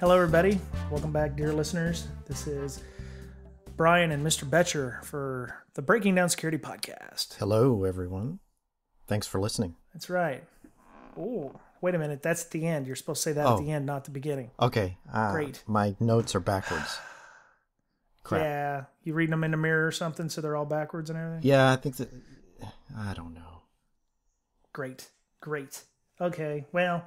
Hello, everybody. Welcome back, dear listeners. This is Brian and Mr. Boettcher for the Breaking Down Security podcast. Hello, everyone. Thanks for listening. That's right. Oh, wait a minute. That's at the end. You're supposed to say that at the end, not the beginning. Okay. Great. My notes are backwards. Crap. Yeah. You reading them in the mirror or something, so they're all backwards and everything? Yeah, I think that... I don't know. Great. Okay. Well,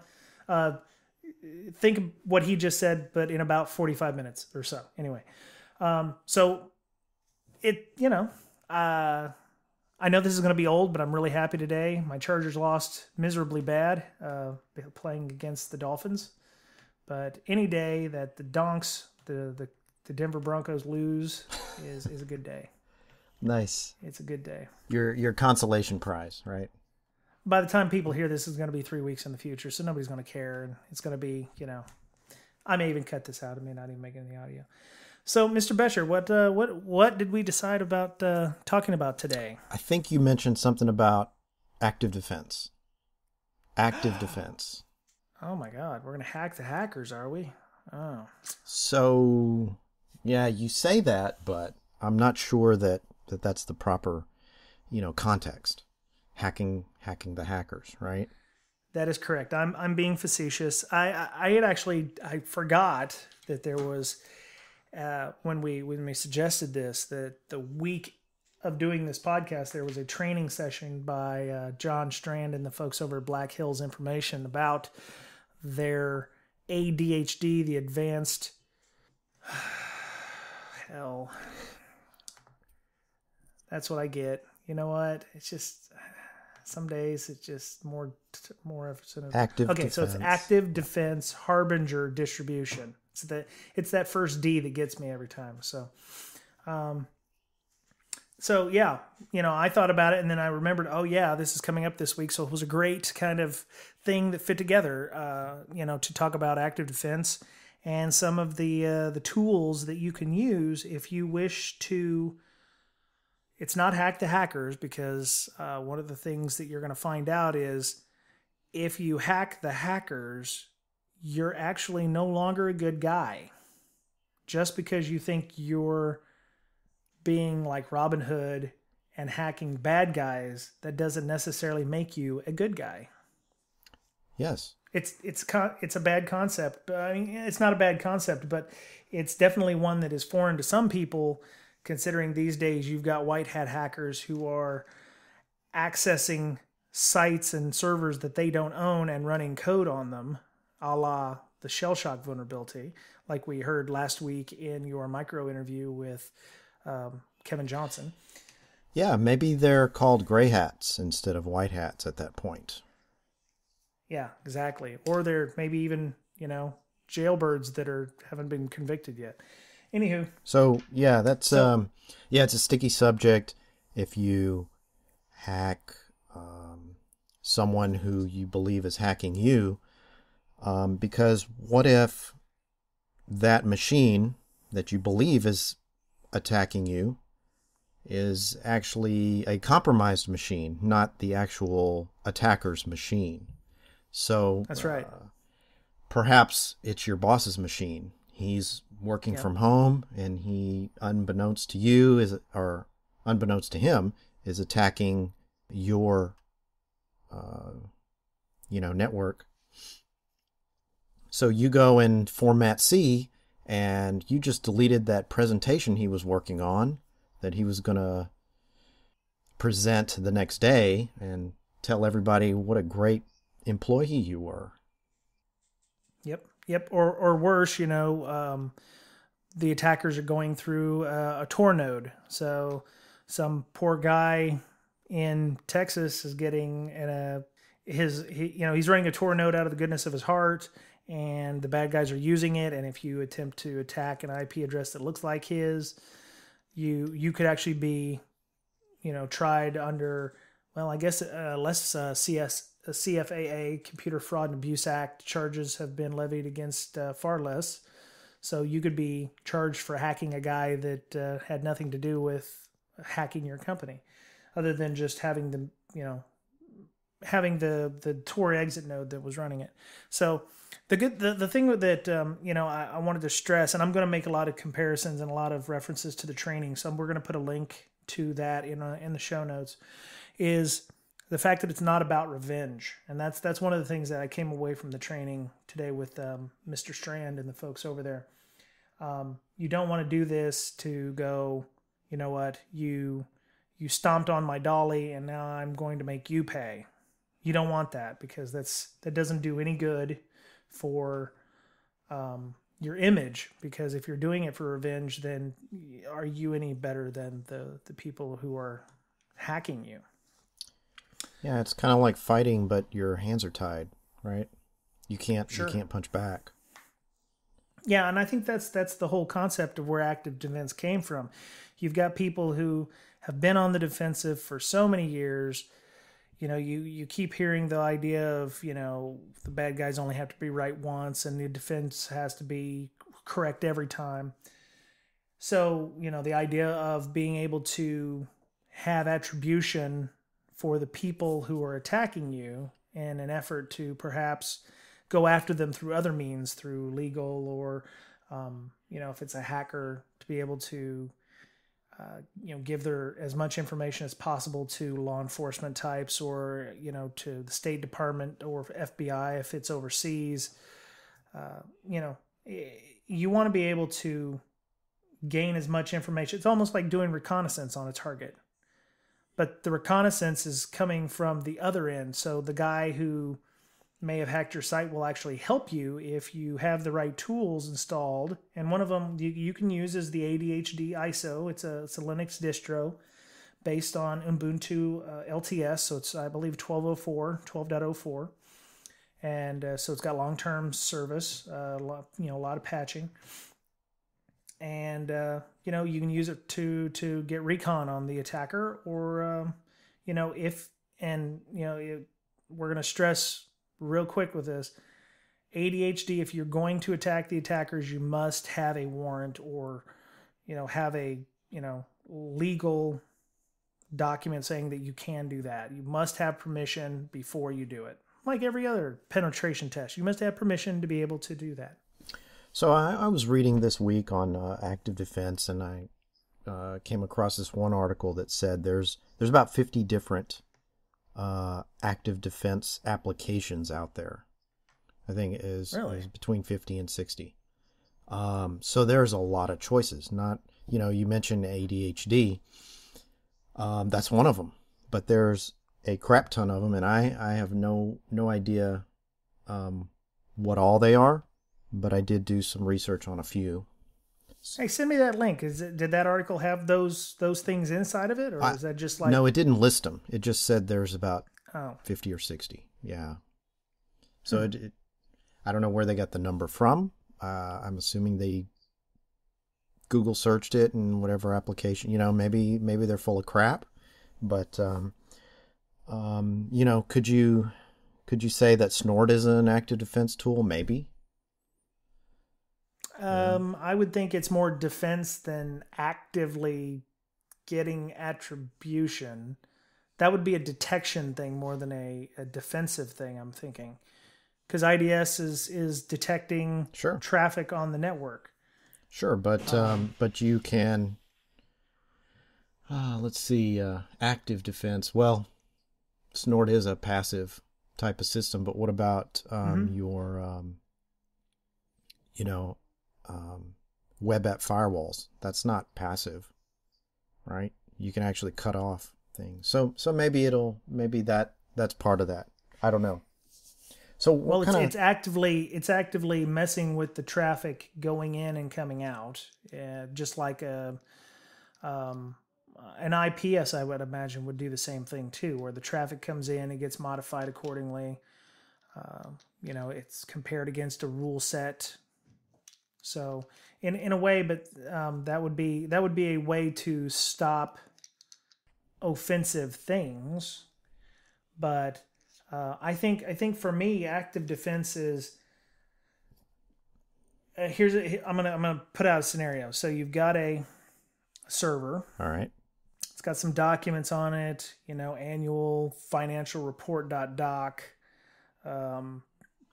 think of what he just said, but in about 45 minutes or so. Anyway. I know this is going to be old, but I'm really happy today. My Chargers lost miserably bad, playing against the Dolphins. But any day that the Donks, the Denver Broncos lose is a good day. Nice. It's a good day. Your consolation prize, right? By the time people hear this, is going to be 3 weeks in the future, so nobody's going to care. And it's going to be, I may even cut this out. I may not even make it in the audio. So, Mr. Boettcher, what did we decide about talking about today? I think you mentioned something about active defense. Active defense. Oh my God, we're going to hack the hackers, are we? Oh. So, yeah, you say that, but I'm not sure that's the proper, context. Hacking the hackers, right? That is correct. I'm being facetious. I forgot that there was when we suggested this, that the week of doing this podcast, there was a training session by John Strand and the folks over at Black Hills Information about their ADHD, the advanced hell. That's what I get. You know what? It's just some days it's just more active. Okay, defense. so it's active defense, harbinger, distribution. It's that first D that gets me every time. So yeah, I thought about it, and then I remembered, oh yeah, this is coming up this week. So it was a great kind of thing that fit together, to talk about active defense and some of the tools that you can use if you wish to. It's not hack the hackers, because one of the things that you're going to find out is if you hack the hackers, you're actually no longer a good guy. Just because you think you're being like Robin Hood and hacking bad guys, that doesn't necessarily make you a good guy. Yes. It's a bad concept. I mean, it's not a bad concept, but it's definitely one that is foreign to some people, considering these days you've got white hat hackers who are accessing sites and servers that they don't own and running code on them, a la the shell shock vulnerability, like we heard last week in your micro interview with Kevin Johnson. Yeah, maybe they're called gray hats instead of white hats at that point. Yeah, exactly. Or they're maybe even, jailbirds that haven't been convicted yet. Anywho. So, yeah, that's it's a sticky subject if you hack someone who you believe is hacking you, because what if that machine that you believe is attacking you is actually a compromised machine, not the actual attacker's machine? So that's right. Perhaps it's your boss's machine. He's working from home, and he, unbeknownst to you, or unbeknownst to him, is attacking your, network. So you go in Format C, and you just deleted that presentation he was working on, that he was going to present the next day, and tell everybody what a great employee you were. Yep. Or worse, the attackers are going through a Tor node. So some poor guy in Texas is getting he's running a Tor node out of the goodness of his heart, and the bad guys are using it. And if you attempt to attack an IP address that looks like his, you could actually be, tried under, well, I guess less CFAA, Computer Fraud and Abuse Act charges have been levied against far less. So you could be charged for hacking a guy that had nothing to do with hacking your company, other than just having them, having the Tor exit node that was running it. So the thing that I wanted to stress, and I'm going to make a lot of comparisons and a lot of references to the training, so we're going to put a link to that in the show notes, is the fact that it's not about revenge. And that's one of the things that I came away from the training today with Mr. Strand and the folks over there. You don't want to do this to go, you know what, you stomped on my dolly and now I'm going to make you pay. You don't want that, because that doesn't do any good for your image. Because if you're doing it for revenge, then are you any better than the people who are hacking you? Yeah, it's kind of like fighting, but your hands are tied, right? You can't punch back. Yeah, and I think that's the whole concept of where active defense came from. You've got people who have been on the defensive for so many years. You keep hearing the idea of, the bad guys only have to be right once and the defense has to be correct every time. So, the idea of being able to have attribution for the people who are attacking you in an effort to perhaps go after them through other means, through legal or, if it's a hacker, to be able to give their as much information as possible to law enforcement types, or to the State Department or FBI if it's overseas. You want to be able to gain as much information. It's almost like doing reconnaissance on a target, but the reconnaissance is coming from the other end. So the guy who may have hacked your site will actually help you if you have the right tools installed. And one of them you can use is the ADHD ISO. It's a Linux distro based on Ubuntu LTS. So it's, I believe, 12.04. And so it's got long-term service, a lot of patching. And, you can use it to get recon on the attacker, or, we're going to stress real quick with this. ADHD, if you're going to attack the attackers, you must have a warrant, or, have a, legal document saying that you can do that. You must have permission before you do it. Like every other penetration test, you must have permission to be able to do that. So I was reading this week on active defense, and I came across this one article that said there's about 50 different active defense applications out there. I think it is between 50 and 60. So there's a lot of choices. Not, you mentioned ADHD. That's one of them, but there's a crap ton of them, and I have no idea what all they are, but I did do some research on a few. Hey, send me that link. Did that article have those things inside of it, or is that just like... No, it didn't list them. It just said there's about 50 or 60. Yeah. So I don't know where they got the number from. I'm assuming they Google searched it in whatever application. Maybe they're full of crap. But could you say that Snort is an active defense tool? Maybe. I would think it's more defense than actively getting attribution. That would be a detection thing more than a defensive thing, I'm thinking. Because IDS is detecting traffic on the network. Sure, but you can... let's see, active defense. Well, Snort is a passive type of system, but what about your... web app firewalls? That's not passive, right? You can actually cut off things. So maybe that's part of that. I don't know. So it's actively messing with the traffic going in and coming out, just like an IPS, I would imagine, would do the same thing too, where the traffic comes in, it gets modified accordingly. It's compared against a rule set. So in a way, but that would be a way to stop offensive things. But I think for me, active defense is I'm gonna put out a scenario. So you've got a server. All right. It's It's got some documents on it, annual financial report.doc,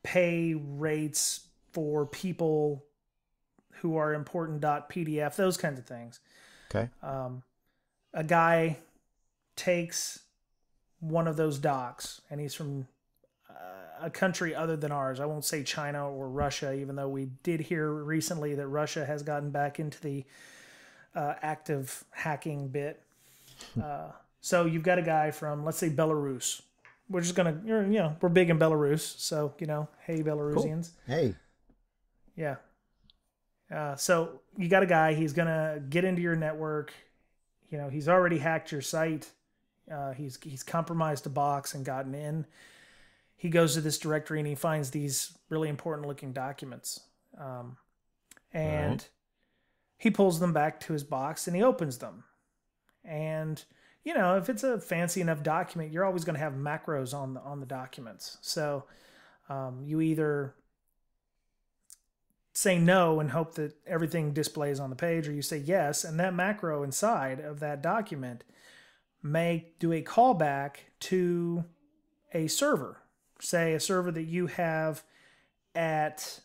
pay rates for people who are important.pdf, those kinds of things. Okay. A guy takes one of those docs, and he's from a country other than ours. I won't say China or Russia, even though we did hear recently that Russia has gotten back into the active hacking bit. So you've got a guy from, let's say, Belarus. We're just going to, we're big in Belarus. So, hey, Belarusians. Cool. Hey. Yeah. So you got a guy, he's going to get into your network. He's already hacked your site. He's compromised a box and gotten in. He goes to this directory and he finds these really important looking documents. And he pulls them back to his box and he opens them. And, if it's a fancy enough document, you're always going to have macros on the documents. So you either say no and hope that everything displays on the page, or you say yes, and that macro inside of that document may do a callback to a server. Say a server that you have at, say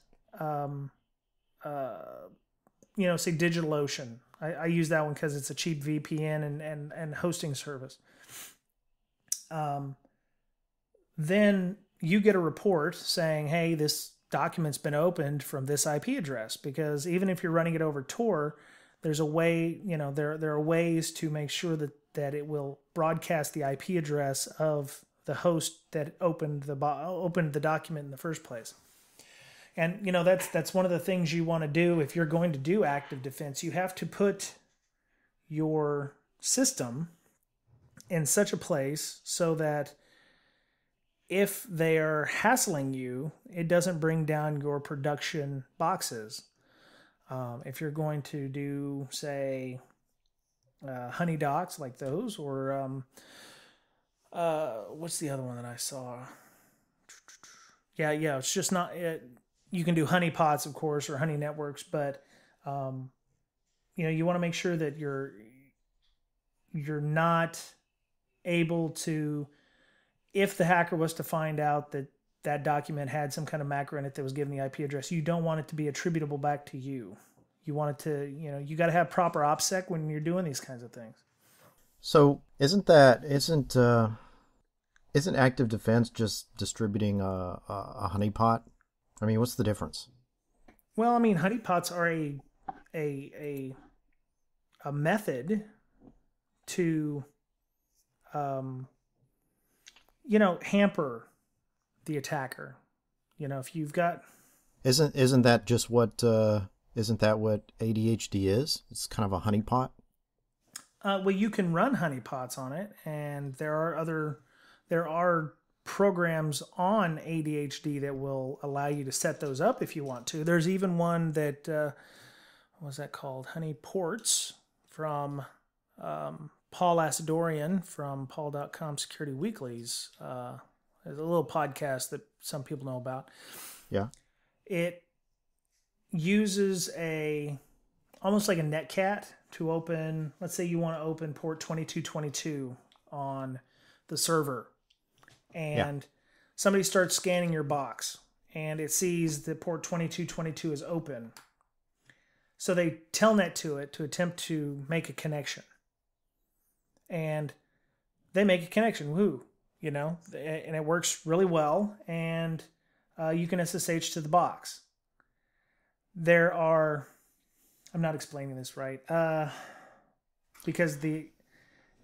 DigitalOcean. I use that one because it's a cheap VPN and hosting service. Then you get a report saying, hey, this document's been opened from this IP address, because even if you're running it over Tor, there's a way, there are ways to make sure that it will broadcast the IP address of the host that opened the document in the first place. And, that's one of the things you want to do if you're going to do active defense. You have to put your system in such a place so that if they're hassling you, it doesn't bring down your production boxes. If you're going to do, say, honey docs like those, or what's the other one that I saw? Yeah, it's just not it. You can do honey pots, of course, or honey networks, but you want to make sure that you're not able to, if the hacker was to find out that document had some kind of macro in it that was given the IP address, you don't want it to be attributable back to you. You want it to, you got to have proper OPSEC when you're doing these kinds of things. So isn't active defense just distributing a honeypot? I mean, what's the difference? Well, I mean, honeypots are a method to, hamper the attacker. If you've got, isn't that just what isn't that what ADHD is? It's kind of a honeypot. Well, you can run honeypots on it, and there are programs on ADHD that will allow you to set those up if you want to. There's even one that, what was that called? Honey Ports from Paul Asadorian from paul.com Security Weeklies. There's a little podcast that some people know about. Yeah. It uses almost like a netcat to open, let's say you want to open port 2222 on the server. And somebody starts scanning your box and it sees that port 2222 is open. So they telnet to it to attempt to make a connection. And they make a connection, and it works really well. And you can SSH to the box. I'm not explaining this right, because they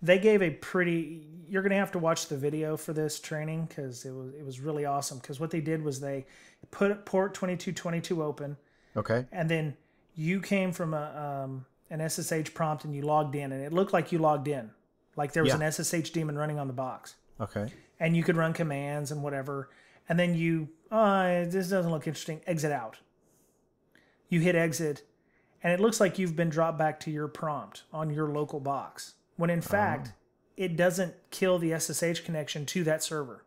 gave you're going to have to watch the video for this training, because it was really awesome. Because what they did was they put port 2222 open. Okay. And then you came from an SSH prompt and you logged in, and it looked like you logged in. Like there was an SSH daemon running on the box. Okay. And you could run commands and whatever. And then this doesn't look interesting. Exit out. You hit exit, and it looks like you've been dropped back to your prompt on your local box. When in fact, it doesn't kill the SSH connection to that server.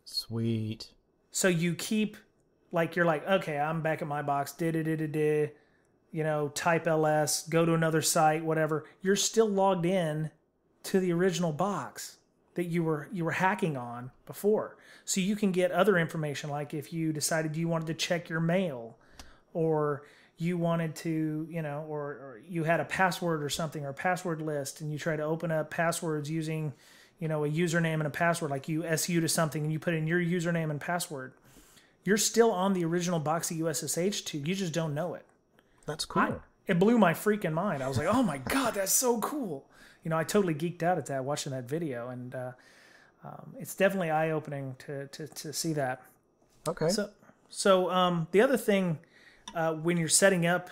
Sweet. So you keep, you're like, okay, I'm back at my box. Type ls, go to another site, whatever. You're still logged in to the original box that you were hacking on before. So you can get other information, like if you decided you wanted to check your mail, or you wanted to, or you had a password or something, or a password list, and you try to open up passwords using, a username and a password, like you SU to something and you put in your username and password. You're still on the original box that you SSH to. You just don't know it. That's cool. It blew my freaking mind. I was like, oh my God, that's so cool. I totally geeked out at that, watching that video. And it's definitely eye-opening to see that. Okay. So the other thing, when you're setting up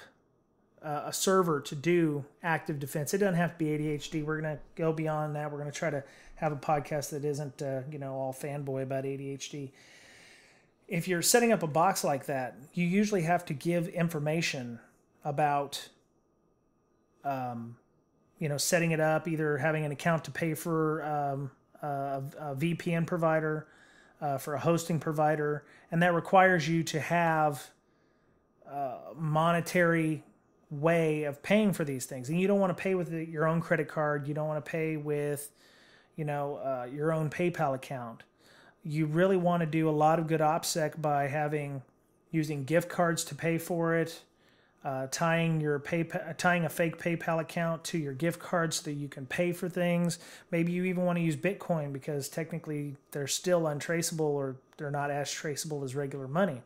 a server to do active defense, it doesn't have to be ADHD. We're going to go beyond that. We're going to try to have a podcast that isn't, all fanboy about ADHD. If you're setting up a box like that, you usually have to give information about, setting it up, either having an account to pay for a VPN provider, for a hosting provider, and that requires you to have a monetary way of paying for these things. And you don't want to pay with your own credit card. You don't want to pay with, your own PayPal account. You really want to do a lot of good OPSEC by using gift cards to pay for it, tying a fake PayPal account to your gift card so that you can pay for things. Maybe you even want to use Bitcoin because technically they're still untraceable, or they're not as traceable as regular money.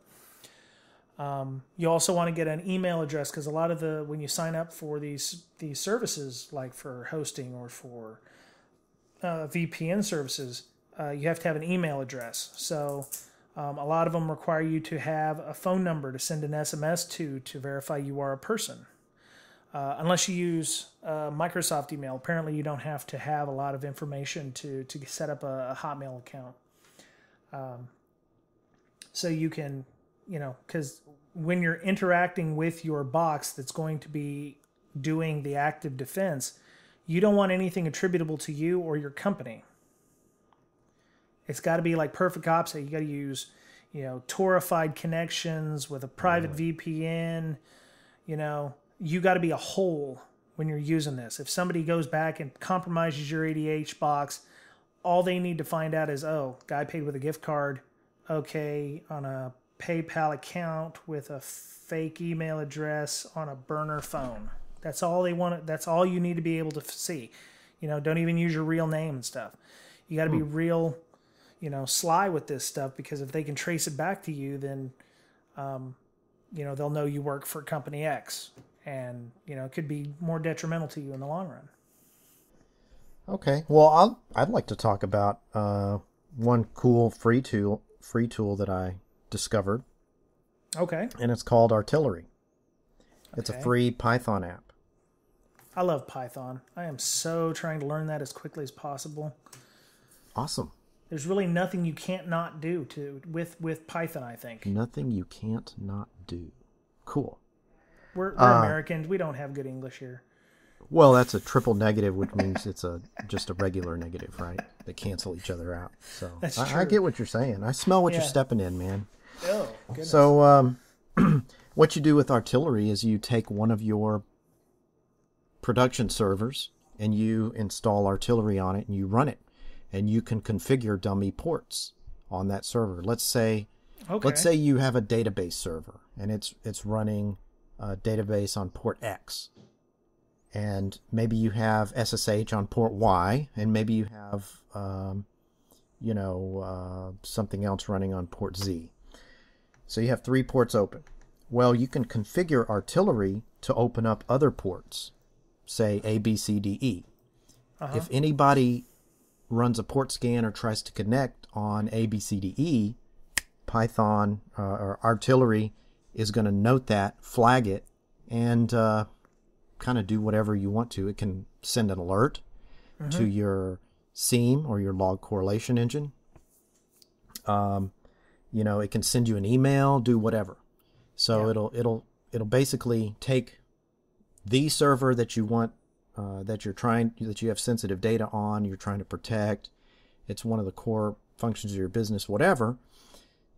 You also want to get an email address, because a lot of when you sign up for these services, like for hosting or for VPN services, you have to have an email address. So a lot of them require you to have a phone number to send an SMS to verify you are a person. Unless you use Microsoft email, apparently you don't have to have a lot of information to set up a Hotmail account. So you can, because when you're interacting with your box that's going to be doing the active defense, you don't want anything attributable to you or your company. It's got to be like perfect opposite. You got to use, Torified connections with a private VPN. You got to be a whole when you're using this. If somebody goes back and compromises your ADH box, all they need to find out is, guy paid with a gift card. Okay, on a PayPal account with a fake email address on a burner phone. That's all they want. That's all you need to be able to see. Don't even use your real name and stuff. You got to be real, sly with this stuff, because if they can trace it back to you, then, they'll know you work for company X, and, it could be more detrimental to you in the long run. Okay. Well, I'd like to talk about one cool free tool that I discovered. Okay. And it's called Artillery. It's a free Python app. I love Python. I am so trying to learn that as quickly as possible. Awesome. There's really nothing you can't not do with Python, I think. Nothing you can't not do. Cool. We're Americans. We don't have good English here. Well, that's a triple negative, which means it's just a regular negative, right? They cancel each other out. So that's true. I get what you're saying. I smell what you're stepping in, man. Oh, goodness. So what you do with Artillery is you take one of your production servers and you install Artillery on it and you run it, and you can configure dummy ports on that server. Let's say you have a database server and it's running a database on port X, and maybe you have SSH on port Y, and maybe you have something else running on port Z. So you have 3 ports open. Well, you can configure Artillery to open up other ports, say A, B, C, D, E. If anybody runs a port scan or tries to connect on A, B, C, D, E, Python or Artillery is going to note that, flag it, and kind of do whatever you want to. It can send an alert to your SIEM or your log correlation engine. It can send you an email, do whatever. So it'll basically take the server that you want, that you have sensitive data on, you're trying to protect. It's one of the core functions of your business, whatever.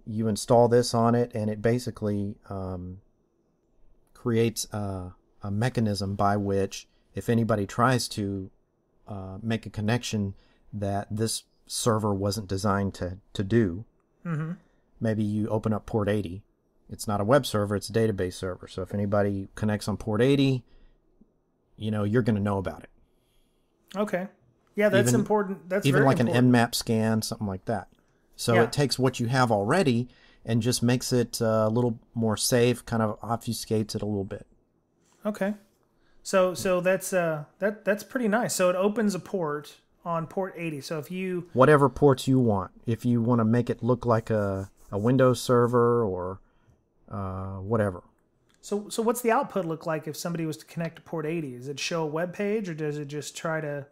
You install this on it, and it basically creates a mechanism by which, if anybody tries to make a connection that this server wasn't designed to do. Mm-hmm. Maybe you open up port 80. It's not a web server, it's a database server. So if anybody connects on port 80, you're going to know about it. Okay. Yeah, that's important. That's even very like important. an nmap scan, something like that. So it takes what you have already and just makes it a little more safe, kind of obfuscates it a little bit. Okay. So that's pretty nice. So it opens a port on port 80. So if you... Whatever ports you want. If you want to make it look like a Windows server or whatever. So what's the output look like if somebody was to connect to port 80? Does it show a web page, or does it just try to...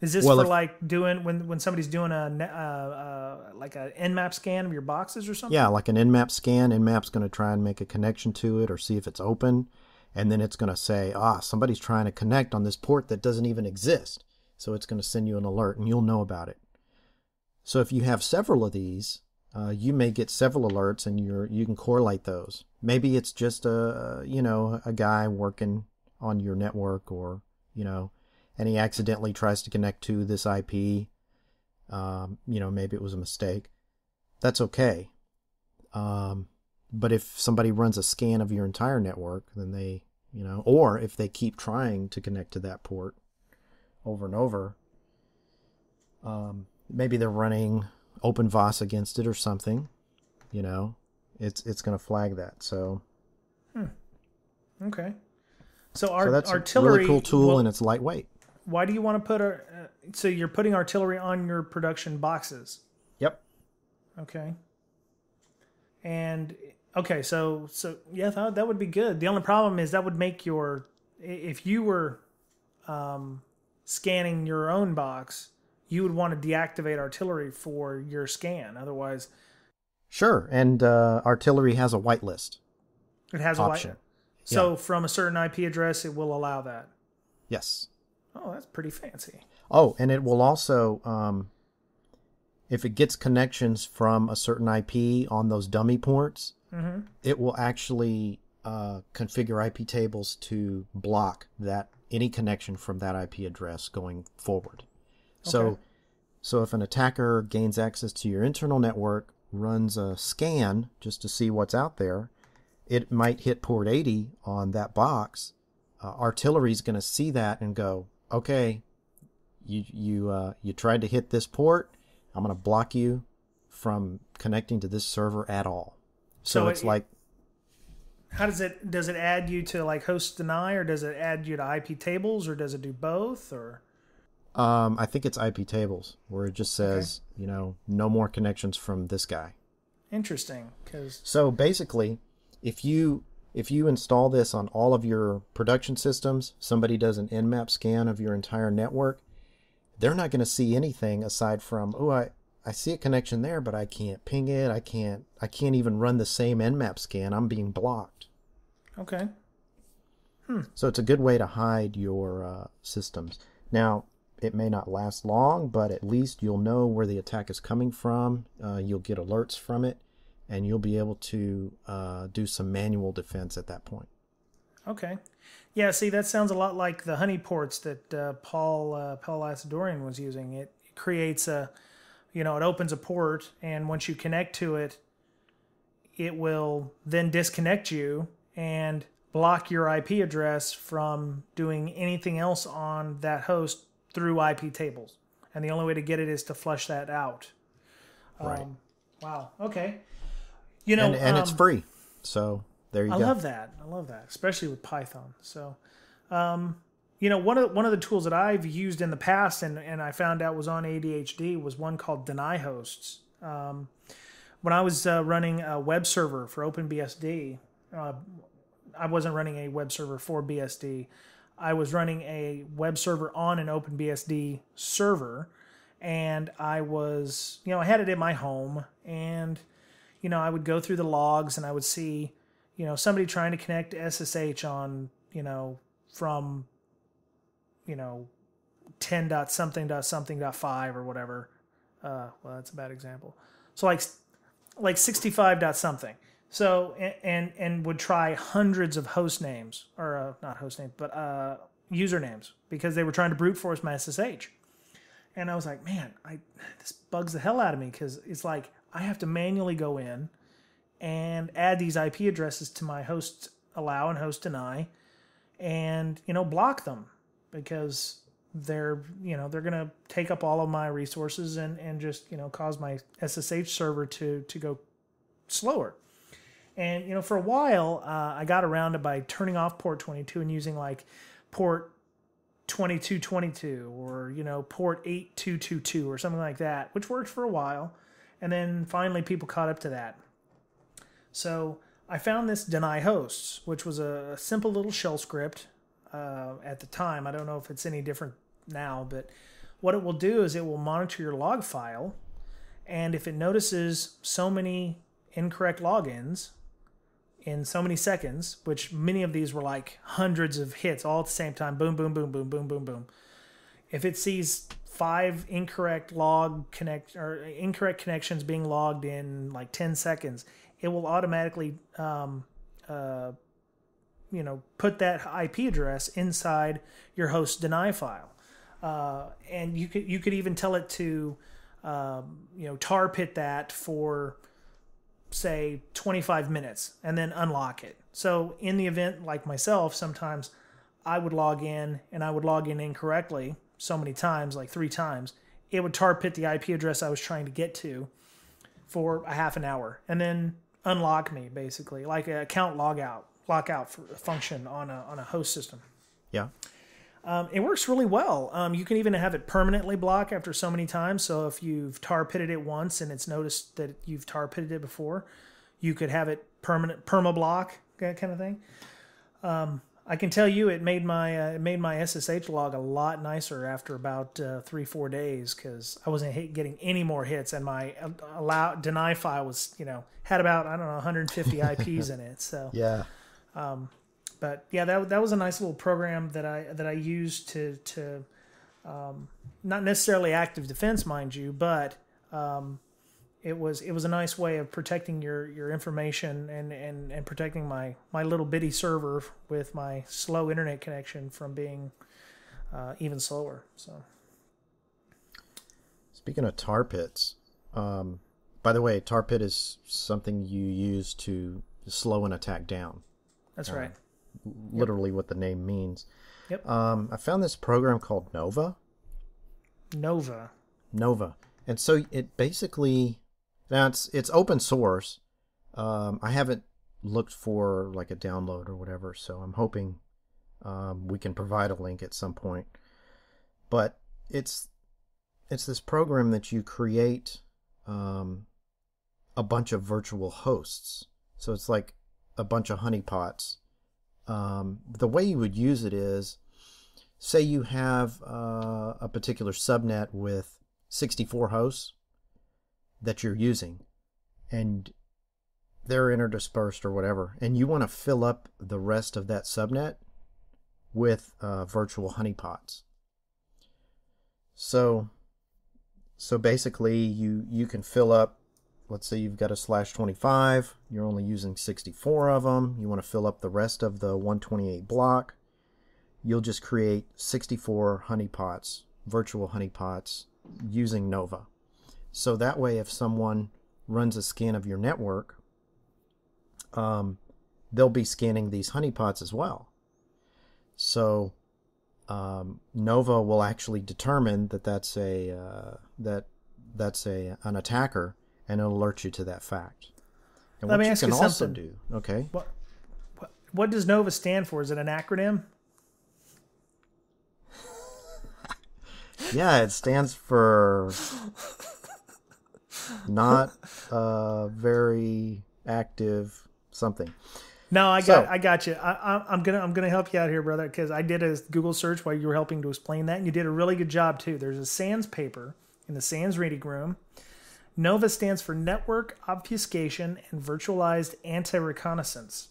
Is this like doing when somebody's doing like a nmap scan of your boxes or something? Yeah, like an nmap scan. Nmap's going to try and make a connection to it or see if it's open. And then it's going to say, somebody's trying to connect on this port that doesn't even exist. So it's going to send you an alert, and you'll know about it. So if you have several of these, you may get several alerts, and you can correlate those. Maybe it's just a guy working on your network, or and he accidentally tries to connect to this IP. Maybe it was a mistake. That's okay. But if somebody runs a scan of your entire network, then they, or if they keep trying to connect to that port over and over, maybe they're running OpenVAS against it or something, it's going to flag that. So, Okay. So that's artillery, a really cool tool, and it's lightweight. Why do you want to put so you're putting artillery on your production boxes? Yep. Okay. And okay, so yeah, that would be good. The only problem is that would make if you were scanning your own box, you would want to deactivate artillery for your scan. Otherwise, sure. And artillery has a whitelist. It has option. a whitelist. So from a certain IP address, it will allow that. Yes. Oh, that's pretty fancy. Oh, and it will also, if it gets connections from a certain IP on those dummy ports, it will actually configure IP tables to block any connection from that IP address going forward. Okay. So if an attacker gains access to your internal network, runs a scan just to see what's out there, it might hit port 80 on that box. Artillery is going to see that and go, okay, you tried to hit this port. I'm going to block you from connecting to this server at all. So it's like... How does it add you to like host deny, or does it add you to IP tables, or does it do both, or... I think it's IP tables, where it just says, no more connections from this guy. Interesting. So basically, if you install this on all of your production systems, somebody does an nmap scan of your entire network, they're not going to see anything aside from, I see a connection there, but I can't ping it. I can't even run the same nmap scan. I'm being blocked. Okay. So it's a good way to hide your systems. Now, it may not last long, but at least you'll know where the attack is coming from. You'll get alerts from it, and you'll be able to do some manual defense at that point. Okay. Yeah, see, that sounds a lot like the honey ports that Paul Asadorian was using. It creates it opens a port, and once you connect to it, it will then disconnect you and block your IP address from doing anything else on that host through IP tables. And the only way to get it is to flush that out. Right. Wow. Okay. And it's free. So there you go. I love that, especially with Python. So, one of the tools that I've used in the past and I found out was on ADHD was one called deny hosts. When I was running a web server for OpenBSD, I wasn't running a web server for BSD. I was running a web server on an OpenBSD server, and I was, I had it in my home, and, I would go through the logs and I would see, somebody trying to connect to SSH on, from, 10.something.something.5 or whatever. Well, that's a bad example. So like 65 something. So, and would try hundreds of host names, or not host names, but, usernames because they were trying to brute force my SSH. And I was like, man, this bugs the hell out of me because it's like I have to manually go in and add these IP addresses to my host allow and host deny and, block them because they're going to take up all of my resources and just, cause my SSH server to go slower. And, for a while, I got around it by turning off port 22 and using like port 2222 or, port 8222 or something like that, which worked for a while. And then finally people caught up to that. So I found this deny hosts, which was a simple little shell script at the time. I don't know if it's any different now, but what it will do is it will monitor your log file. And if it notices so many incorrect logins in so many seconds, which many of these were like hundreds of hits all at the same time, boom, boom, boom, boom, boom, boom, boom. If it sees 5 incorrect connections being logged in like 10 seconds, it will automatically put that IP address inside your host deny file. And you could even tell it to tar pit that for say 25 minutes and then unlock it. So in the event, like myself, sometimes I would log in and I would log in incorrectly so many times, like 3 times, it would tar pit the IP address I was trying to get to for a half an hour and then unlock me, basically, like an account lockout function on a host system. Yeah. It works really well. You can even have it permanently block after so many times. So if you've tar pitted it once and it's noticed that you've tar pitted it before, you could have it perma block, that kind of thing. I can tell you it made my SSH log a lot nicer after about 3-4 days because I wasn't getting any more hits and my deny file was had about 150 IPs in it. So yeah. But yeah, that was a nice little program that I used to not necessarily active defense, mind you, but it was a nice way of protecting your information and protecting my little bitty server with my slow internet connection from being even slower. So, speaking of tar pits, by the way, tar pit is something you use to slow an attack down. That's right. Literally what the name means. Yep. I found this program called Nova. Nova. And so it basically, now it's open source. I haven't looked for like a download or whatever, so I'm hoping we can provide a link at some point. But it's this program that you create a bunch of virtual hosts. So it's like a bunch of honeypots. The way you would use it is, say you have a particular subnet with 64 hosts that you're using, and they're interdispersed or whatever, and you want to fill up the rest of that subnet with virtual honeypots. So basically you can fill up, let's say you've got a /25, you're only using 64 of them, you want to fill up the rest of the 128 block, you'll just create 64 honeypots, virtual honeypots, using Nova. So that way if someone runs a scan of your network, they'll be scanning these honeypots as well. So Nova will actually determine that that's an attacker, and it'll alert you to that fact. And Let what me you ask can you also something. do, okay? What does Nova stand for? Is it an acronym? Yeah, it stands for not very active something. No, I got you. I'm gonna help you out here, brother, because I did a Google search while you were helping to explain that, and you did a really good job too. There's a SANS paper in the SANS reading room. Nova stands for Network Obfuscation and Virtualized Anti-Reconnaissance.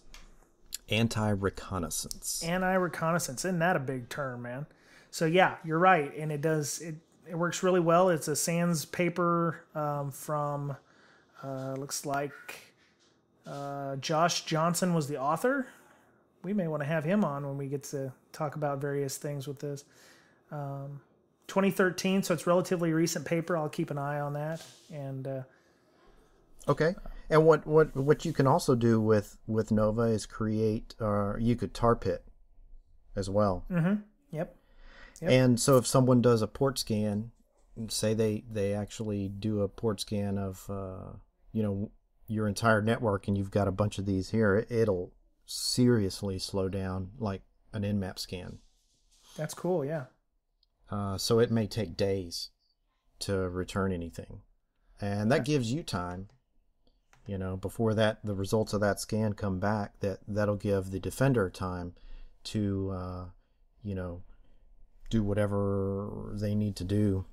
Anti-reconnaissance. Anti-reconnaissance. Isn't that a big term, man? So yeah, you're right, and it works really well. It's a SANS paper from looks like Josh Johnson was the author, we may want to have him on when we get to talk about various things with this. 2013, so it's relatively recent paper. I'll keep an eye on that. And okay. And what you can also do with Nova is create, you could tar pit as well. Mm-hmm. Yep. And so if someone does a port scan, say they actually do a port scan of your entire network, and you've got a bunch of these here, it'll seriously slow down like an Nmap scan. That's cool. Yeah. So it may take days to return anything, and that gives you time. Before the results of that scan come back, that'll give the defender time to, do whatever they need to do.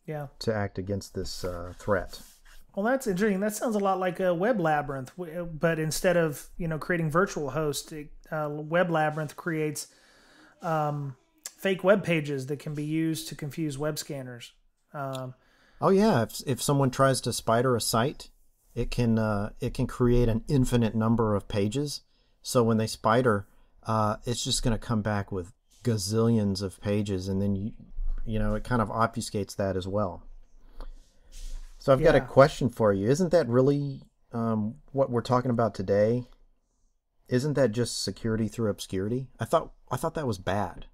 Yeah. To act against this threat. Well, that's interesting. That sounds a lot like a Web Labyrinth, but instead of creating virtual hosts, Web Labyrinth creates fake web pages that can be used to confuse web scanners. Oh yeah, if someone tries to spider a site, it can create an infinite number of pages. So when they spider, it's just going to come back with gazillions of pages, and then it kind of obfuscates that as well. So I've got a question for you. Isn't that really what we're talking about today? Isn't that just security through obscurity? I thought that was bad.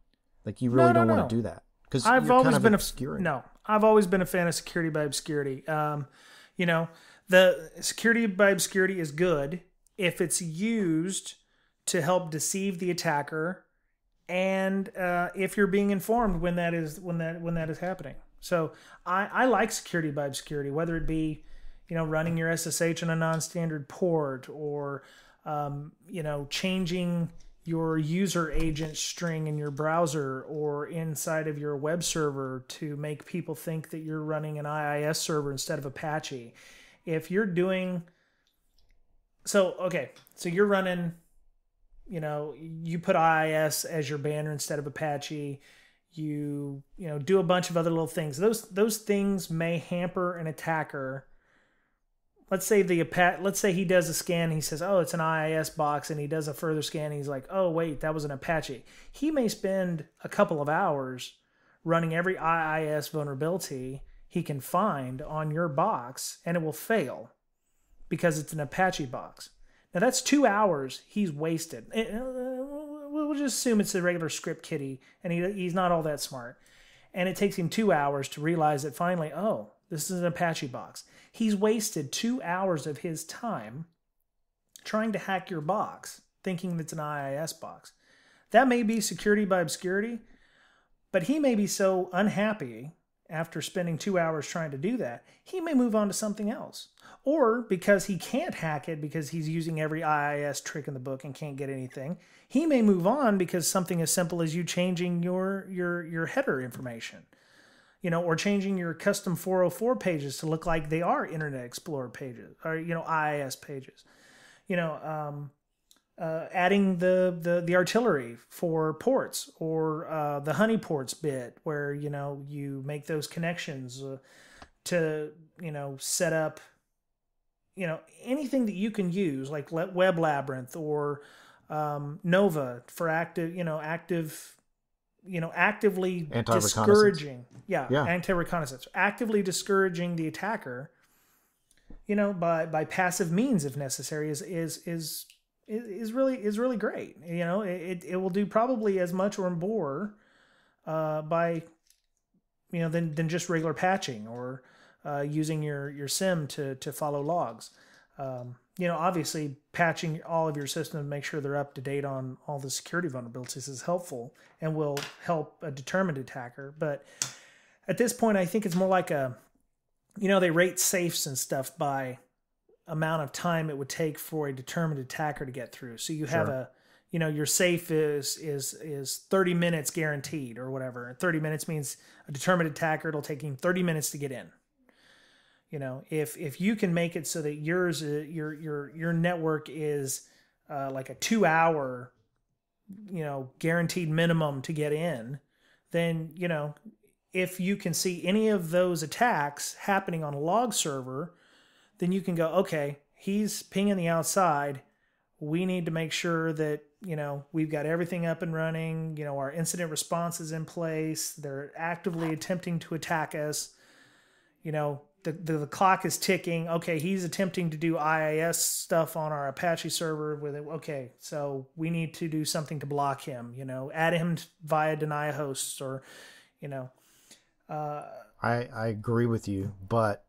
Like you really don't want to do that because I've always kind of been obscuring. I've always been a fan of security by obscurity. The security by obscurity is good if it's used to help deceive the attacker, and if you're being informed when that is happening. So I like security by obscurity, whether it be running your SSH on a non-standard port, or changing your user agent string in your browser or inside of your web server to make people think that you're running an IIS server instead of Apache. If you're doing so you're running, you put IIS as your banner instead of Apache. You do a bunch of other little things. Those things may hamper an attacker. Let's say he does a scan. He says, "Oh, it's an IIS box," and he does a further scan. And he's like, "Oh, wait, that was an Apache." He may spend a couple of hours running every IIS vulnerability he can find on your box, and it will fail because it's an Apache box. Now that's 2 hours he's wasted. We'll just assume it's a regular script kiddie, and he's not all that smart. And it takes him 2 hours to realize that finally, oh, this is an Apache box. He's wasted 2 hours of his time trying to hack your box, thinking it's an IIS box. That may be security by obscurity, but he may be so unhappy after spending 2 hours trying to do that, he may move on to something else. Or because he can't hack it because he's using every IIS trick in the book and can't get anything, he may move on because something as simple as you changing your header information, or changing your custom 404 pages to look like they are Internet Explorer pages or, IIS pages, adding the artillery for ports, or the honey ports bit where, you make those connections to, set up, anything that you can use, like Web Labyrinth or Nova for actively discouraging. Anti-reconnaissance. Actively discouraging the attacker, by passive means if necessary is really great. It will do probably as much or more by than just regular patching or using your SIM to follow logs. Obviously patching all of your systems to make sure they're up to date on all the security vulnerabilities is helpful and will help a determined attacker. But at this point, I think it's more like they rate safes and stuff by amount of time it would take for a determined attacker to get through. So you have your safe is 30 minutes guaranteed or whatever. And 30 minutes means a determined attacker, it'll take him 30 minutes to get in. If you can make it so that your network is like a 2 hour, guaranteed minimum to get in, then, if you can see any of those attacks happening on a log server, then you can go, okay, he's pinging the outside. we need to make sure that, we've got everything up and running. Our incident response is in place. They're actively attempting to attack us. The clock is ticking. Okay, he's attempting to do IIS stuff on our Apache server with it. Okay, so we need to do something to block him, add him via deny hosts or, I agree with you, but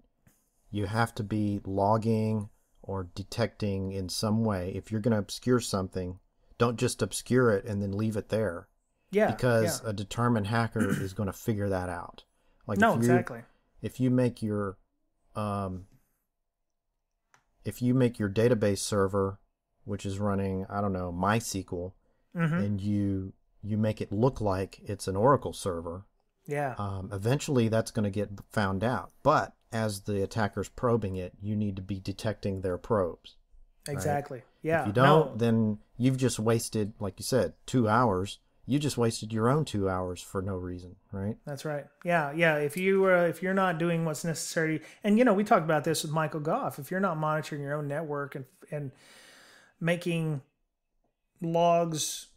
you have to be logging or detecting in some way. If you're going to obscure something, don't just obscure it and then leave it there. Yeah. Because a determined hacker is going to figure that out. Like no, exactly. If you make your database server, which is running, I don't know, MySQL, and you make it look like it's an Oracle server, eventually that's going to get found out. But as the attacker's probing it, you need to be detecting their probes. Exactly. Right? Yeah. If you don't, then you've just wasted, like you said, 2 hours. You just wasted your own 2 hours for no reason, right? That's right. Yeah. If you're not doing what's necessary, and we talked about this with Michael Goff. If you're not monitoring your own network and making logs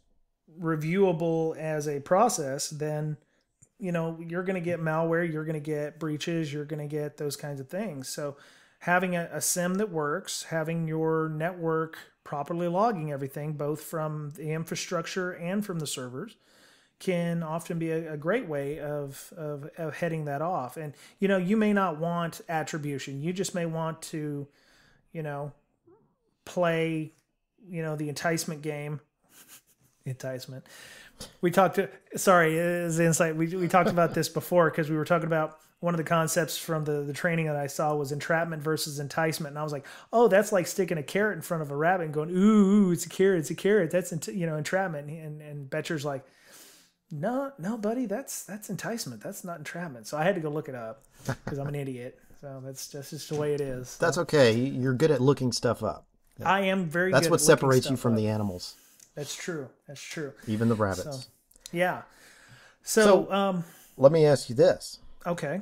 reviewable as a process, then you're going to get malware, you're going to get breaches, you're going to get those kinds of things. So having a SIM that works, having your network properly logging everything, both from the infrastructure and from the servers, can often be a great way of heading that off. And, you may not want attribution. You just may want to, play, the enticement game. Enticement. We talked as insight. We talked about this before because we were talking about one of the concepts from the training that I saw was entrapment versus enticement. And I was like, oh, that's like sticking a carrot in front of a rabbit and going, ooh, it's a carrot. That's, entrapment. And Boettcher's like, no, buddy, that's enticement. That's not entrapment. So I had to go look it up because I'm an idiot. So that's just the way it is. So, that's okay. You're good at looking stuff up. I am very good at looking stuff up. That's what separates you from the animals. That's true. Even the rabbits. So, yeah. So let me ask you this. Okay.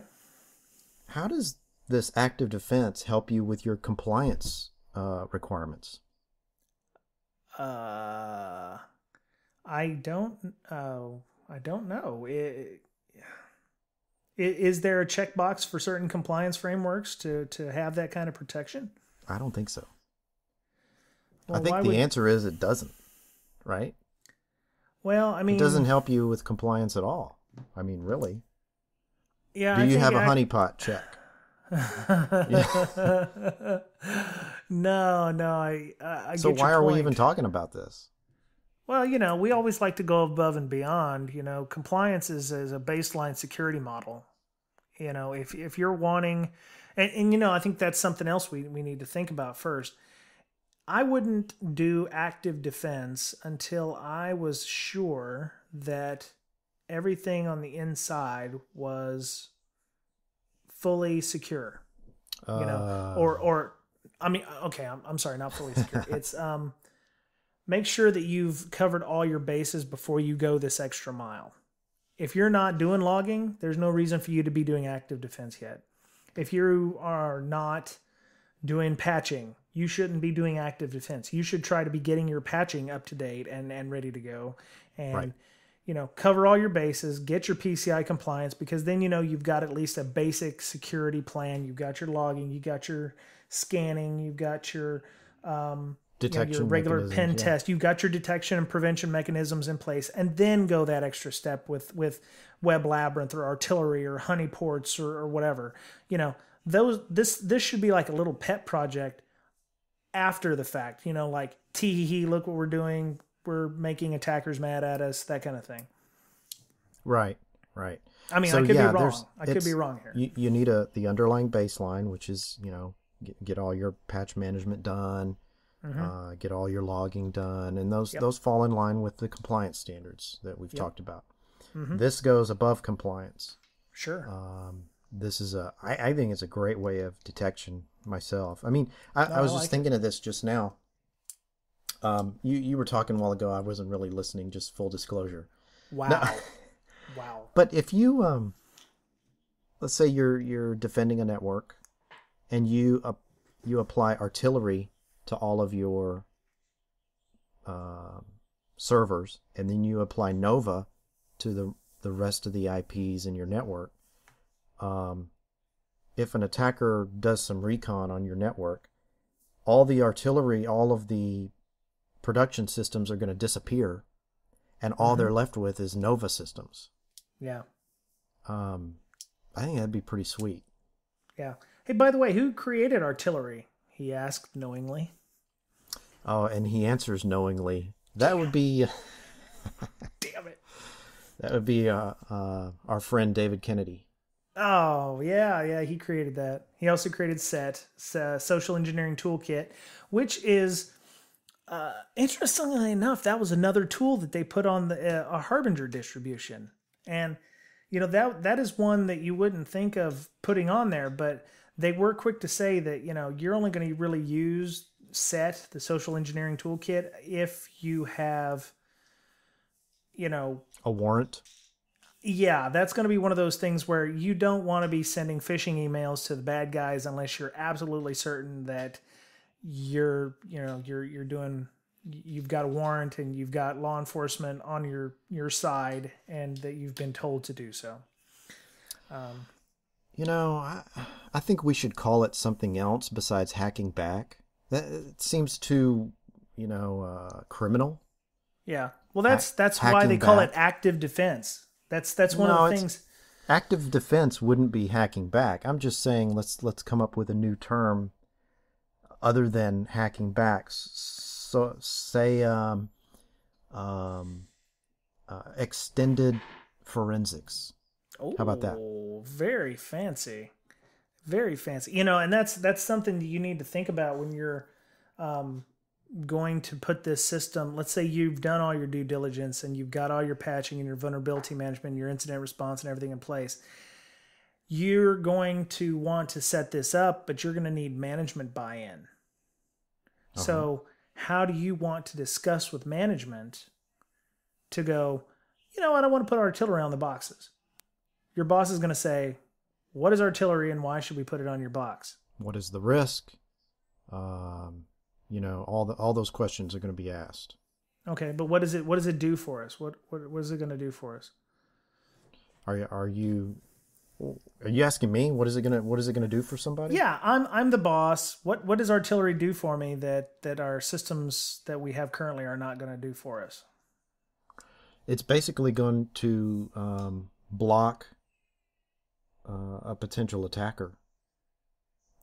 How does this active defense help you with your compliance requirements? I don't know. Is there a checkbox for certain compliance frameworks to have that kind of protection? I don't think so. Well, I think the answer is it doesn't, right? Well, I mean, it doesn't help you with compliance at all. I mean, really. Yeah. Do you have a honeypot check? No. I so get your why are we point. even talking about this? Well, we always like to go above and beyond. Compliance is a baseline security model. If you're wanting, and I think that's something else we need to think about first. I wouldn't do active defense until I was sure that everything on the inside was fully secure. Or I mean, okay, I'm sorry, not fully secure. It's make sure that you've covered all your bases before you go this extra mile. If you're not doing logging, there's no reason for you to be doing active defense yet. If you are not doing patching, you shouldn't be doing active defense. You should try to be getting your patching up to date and ready to go. And, cover all your bases, get your PCI compliance, because then, you've got at least a basic security plan. You've got your logging, you got your scanning, you've got your, detection, your regular pen test. You've got your detection and prevention mechanisms in place, and then go that extra step with Web Labyrinth or Artillery or honeyports or whatever. This should be like a little pet project after the fact. Like tee, look what we're doing. We're making attackers mad at us. That kind of thing. Right. I mean, I could be wrong. I could be wrong here. You need the underlying baseline, which is get all your patch management done. Get all your logging done, and those fall in line with the compliance standards that we've talked about. This goes above compliance. Sure. This is I think it's a great way of detection myself. I mean, I was just thinking of this just now. You were talking a while ago. I wasn't really listening, just full disclosure. Wow. No. Wow. But if you, let's say you're defending a network and you apply artillery to all of your servers, and then you apply Nova to the rest of the IPs in your network. If an attacker does some recon on your network, all the artillery, all of the production systems are going to disappear, and all they're left with is Nova systems. Yeah. I think that'd be pretty sweet. Yeah. Hey, by the way, who created artillery? He asked knowingly. Oh, and he answers knowingly. That would be... Damn it. That would be our friend David Kennedy. Oh, yeah, he created that. He also created SET, Social Engineering Toolkit, which is, interestingly enough, that was another tool that they put on a Harbinger distribution. And, that is one that you wouldn't think of putting on there, but they were quick to say that, you're only going to really use SET, the Social Engineering Toolkit, if you have, a warrant. Yeah, that's going to be one of those things where you don't want to be sending phishing emails to the bad guys unless you're absolutely certain that you've got a warrant and you've got law enforcement on your side and that you've been told to do so. I think we should call it something else besides hacking back. That seems too, criminal. Yeah. Well, that's why they call it active defense. That's one of the things. Active defense wouldn't be hacking back. I'm just saying let's come up with a new term other than hacking back. So say extended forensics. Oh, how about that? Very fancy. Very fancy. And that's something that you need to think about when you're going to put this system. Let's say you've done all your due diligence and you've got all your patching and your vulnerability management and your incident response and everything in place. You're going to want to set this up, but you're going to need management buy-in. So how do you want to discuss with management to go, I don't want to put artillery on the boxes? Your boss is going to say, what is artillery and why should we put it on your box? What is the risk? All those questions are going to be asked. Okay, but what does it do for us? What is it going to do for us? Are you asking me what is it going to do for somebody? Yeah, I'm the boss. What does artillery do for me that our systems that we have currently are not going to do for us? It's basically going to block a potential attacker.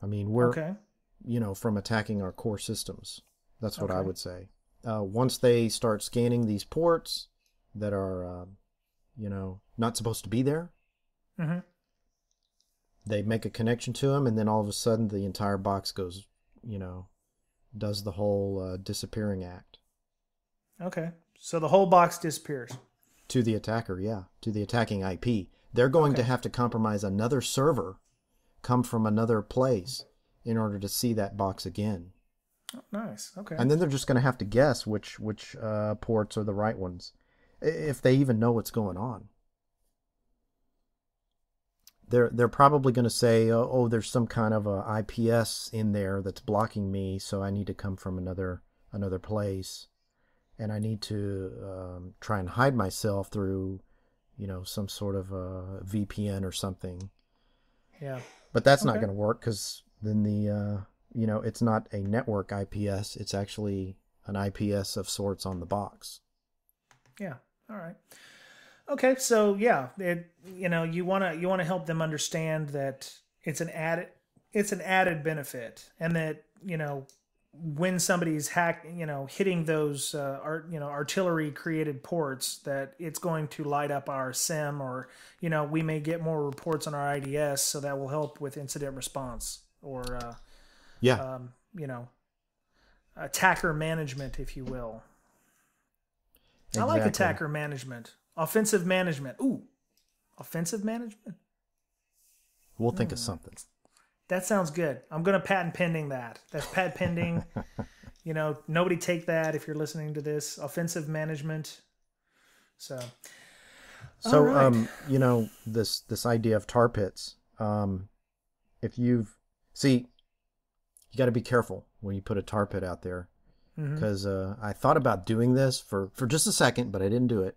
I mean, we're okay. From attacking our core systems. That's what I would say. Once they start scanning these ports that are, not supposed to be there, they make a connection to them, and then all of a sudden the entire box goes, does the whole disappearing act. Okay. So the whole box disappears. To the attacker, yeah. To the attacking IP. They're going to have to compromise another server, come from another place, in order to see that box again. Oh, nice. Okay. And then they're just going to have to guess which ports are the right ones, if they even know what's going on. They're probably going to say, oh, there's some kind of a IPS in there that's blocking me, so I need to come from another place, and I need to try and hide myself through, some sort of a VPN or something. Yeah. But that's not going to work because then it's not a network IPS. It's actually an IPS of sorts on the box. Yeah. All right. Okay. So yeah, you want to help them understand that it's an added benefit, and that, when somebody's hitting those, artillery created ports, that it's going to light up our SIM, or, we may get more reports on our IDS, so that will help with incident response, or, attacker management, if you will. Exactly. I like attacker management. Offensive management. Ooh, offensive management? We'll think of something. That sounds good. I'm going to patent pending that. That's patent pending. Nobody take that if you're listening to this. Offensive management. So right. This idea of tar pits. You got to be careful when you put a tar pit out there. because I thought about doing this for just a second, but I didn't do it.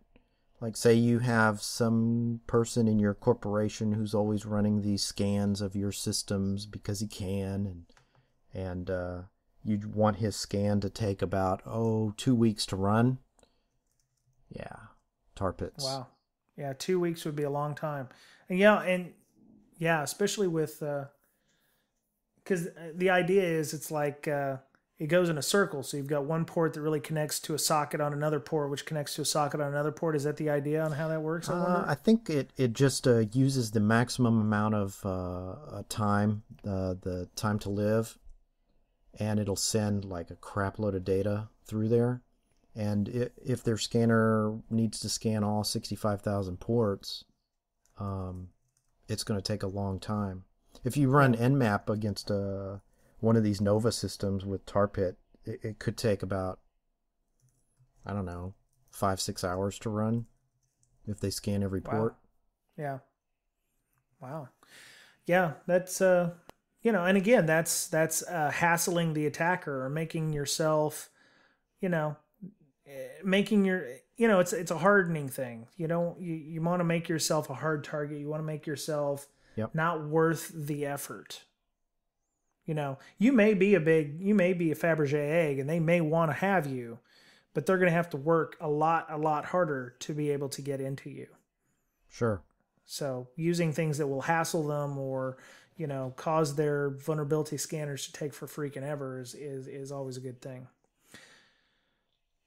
Like, say you have some person in your corporation who's always running these scans of your systems because he can, and you want his scan to take about 2 weeks to run. Yeah, tar pits. Wow. Yeah, 2 weeks would be a long time. And especially with because the idea is it's like it goes in a circle. So you've got one port that really connects to a socket on another port, which connects to a socket on another port. Is that the idea on how that works? I think it just uses the maximum amount of time, the time to live, and it'll send like a crap load of data through there. And if their scanner needs to scan all 65,000 ports, it's going to take a long time. If you run Nmap against one of these Nova systems with tar pit, it could take about, I don't know, 5-6 hours to run if they scan every port. Yeah. Wow. Yeah, that's and again, that's hassling the attacker or making yourself, making your, it's a hardening thing. You want to make yourself a hard target. You want to make yourself not worth the effort. You may be a Fabergé egg and they may want to have you, but they're going to have to work a lot harder to be able to get into you. Sure. So using things that will hassle them or, cause their vulnerability scanners to take for freaking ever is always a good thing.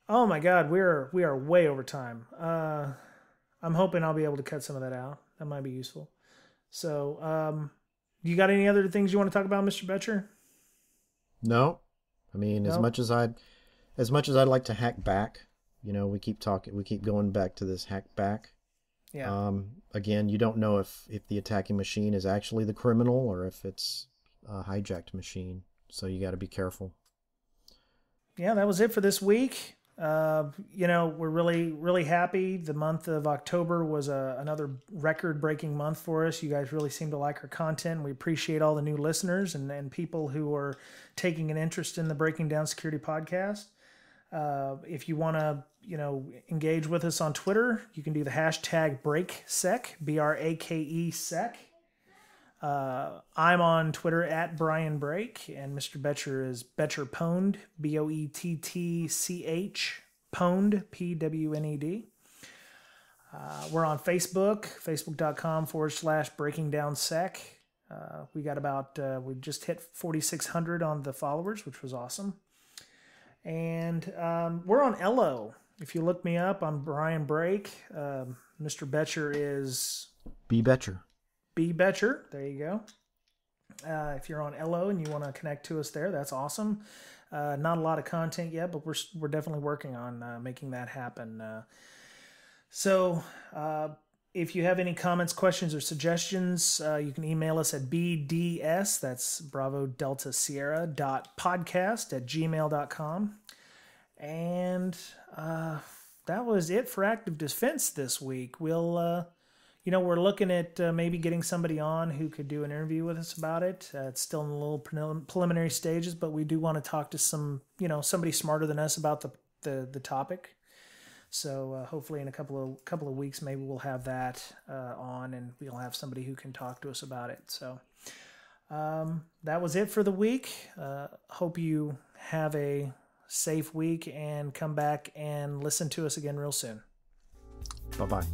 Oh my God, we are way over time. I'm hoping I'll be able to cut some of that out. That might be useful. So, you got any other things you want to talk about, Mr. Boettcher? No. I mean, as much as I'd like to hack back, we keep going back to this hack back. Yeah. Again, you don't know if the attacking machine is actually the criminal or if it's a hijacked machine. So you got to be careful. Yeah, that was it for this week. We're really, really happy. The month of October was another record-breaking month for us. You guys really seem to like our content. We appreciate all the new listeners and people who are taking an interest in the Breaking Down Security podcast. If you want to, engage with us on Twitter, you can do the hashtag BrakeSec, BRAKE-SEC. I'm on Twitter at Brian Brake, and Mr. Boettcher is Boettcher Pwned, BOETTCH, Pwned, PWNED. We're on Facebook, facebook.com/BreakingDownSec. We got we just hit 4,600 on the followers, which was awesome. And we're on Ello. If you look me up, I'm Brian Brake. Mr. Boettcher is B. Boettcher. B. Boettcher. There you go. If you're on Ello and you want to connect to us there, that's awesome. Not a lot of content yet, but we're definitely working on making that happen. So if you have any comments, questions, or suggestions, you can email us at BDS, that's Bravo Delta Sierra, .podcast@gmail.com. And that was it for Active Defense this week. We'll, we're looking at maybe getting somebody on who could do an interview with us about it. It's still in the little preliminary stages, but we do want to talk to somebody smarter than us about the topic. So hopefully in a couple of weeks, maybe we'll have that on, and we'll have somebody who can talk to us about it. So that was it for the week. Hope you have a safe week and come back and listen to us again real soon. Bye-bye.